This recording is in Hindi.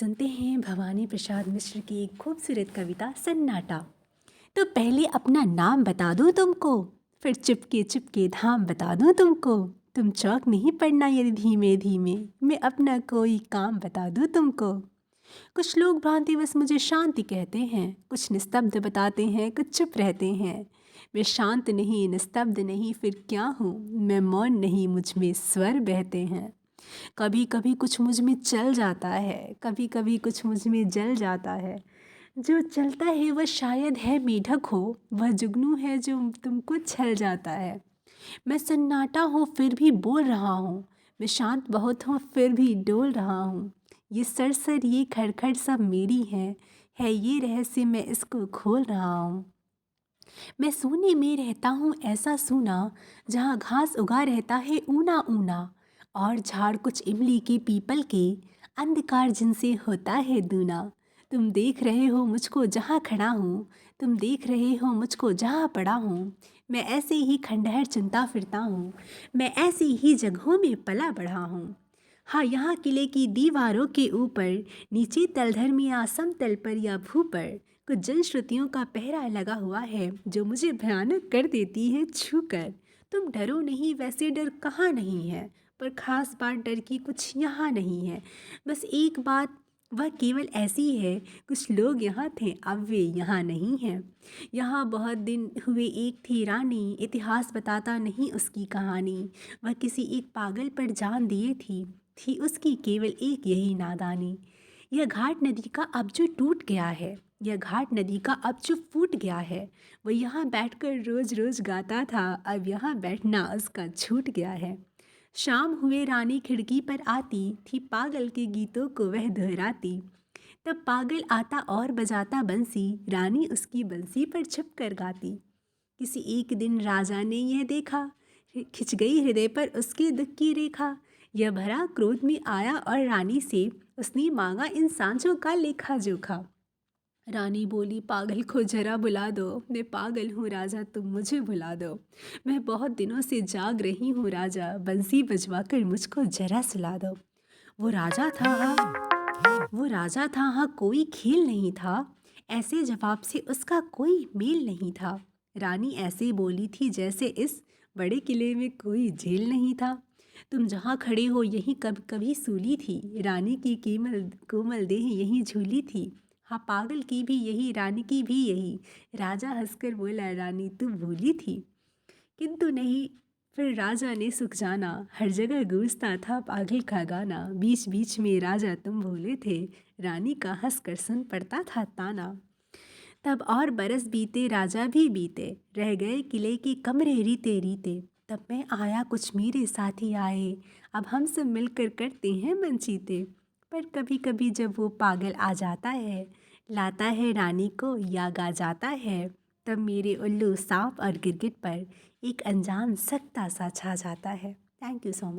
सुनते हैं भवानी प्रसाद मिश्र की एक खूबसूरत कविता सन्नाटा। तो पहले अपना नाम बता दूं तुमको, फिर चुपके चुपके धाम बता दूं तुमको। तुम चौक नहीं पड़ना यदि धीमे धीमे मैं अपना कोई काम बता दूं तुमको। कुछ लोग भ्रांतिवश मुझे शांति कहते हैं, कुछ निस्तब्ध बताते हैं, कुछ चुप रहते हैं। मैं शांत नहीं, निस्तब्ध नहीं, फिर क्या हूँ मैं? मौन नहीं, मुझ में स्वर बहते हैं। कभी कभी कुछ मुझ में चल जाता है, कभी कभी कुछ मुझ में जल जाता है। जो चलता है वह शायद है मेढक हो, वह जुगनू है जो तुमको छल जाता है। मैं सन्नाटा हूँ फिर भी बोल रहा हूँ, मैं शांत बहुत हूँ फिर भी डोल रहा हूँ। ये सरसर ये खड़खड़ सब मेरी है ये रहस्य मैं इसको खोल रहा हूँ। मैं सोने में रहता हूँ ऐसा सूना, जहाँ घास उगा रहता है ऊना ऊना, और झाड़ कुछ इमली के पीपल के, अंधकार जिनसे होता है दूना। तुम देख रहे हो मुझको जहाँ खड़ा हूँ, तुम देख रहे हो मुझको जहाँ पड़ा हूँ। मैं ऐसे ही खंडहर चुनता फिरता हूँ, मैं ऐसी ही जगहों में पला बढ़ा हूँ। हाँ, यहाँ किले की दीवारों के ऊपर, नीचे तलधर में या समतल पर या भू पर, कुछ जनश्रुतियों का पहरा लगा हुआ है जो मुझे भयानक कर देती है छूकर। तुम डरो नहीं, वैसे डर कहाँ नहीं है, पर खास बात डर की कुछ यहाँ नहीं है। बस एक बात वह केवल ऐसी है, कुछ लोग यहाँ थे अब वे यहाँ नहीं हैं। यहाँ बहुत दिन हुए एक थी रानी, इतिहास बताता नहीं उसकी कहानी। वह किसी एक पागल पर जान दिए थी उसकी केवल एक यही नादानी। यह घाट नदी का अब जो टूट गया है, यह घाट नदी का अब जो फूट गया है। वो यहाँ बैठकर रोज रोज गाता था, अब यहाँ बैठना उसका छूट गया है। शाम हुए रानी खिड़की पर आती थी, पागल के गीतों को वह दोहराती। तब पागल आता और बजाता बंसी, रानी उसकी बंसी पर छुप कर गाती। किसी एक दिन राजा ने यह देखा, खिंच गई हृदय पर उसके दुख की रेखा। यह भरा क्रोध में आया और रानी से उसने मांगा इन सांचों का लेखा जोखा। रानी बोली, पागल को जरा बुला दो, मैं पागल हूँ राजा, तुम मुझे भुला दो। मैं बहुत दिनों से जाग रही हूँ राजा, बंसी बजवा कर मुझको जरा सुला दो। वो राजा था वो राजा था हाँ, कोई खेल नहीं था, ऐसे जवाब से उसका कोई मेल नहीं था। रानी ऐसे बोली थी जैसे इस बड़े किले में कोई झेल नहीं था। तुम जहाँ खड़े हो यहीं कभी कभी सूली थी, रानी की कीमल कोमल देह यहीं झूली थी। हाँ, पागल की भी यही, रानी की भी यही। राजा हंसकर बोला, रानी तू भूली थी। किंतु नहीं, फिर राजा ने सुख जाना, हर जगह गूंजता था पागल का गाना। बीच बीच में राजा तुम भूले थे, रानी का हंस कर सुन पड़ता था ताना। तब और बरस बीते, राजा भी बीते, रह गए किले के कमरे रीते रीते। तब मैं आया, कुछ मेरे साथी आए, अब हम सब मिलकर करते हैं मनचीते। पर कभी कभी जब वो पागल आ जाता है, लाता है रानी को या गा जाता है, तब मेरे उल्लू सांप और गिरगिट पर एक अनजान सख्ता सा छा जाता है। Thank you so much.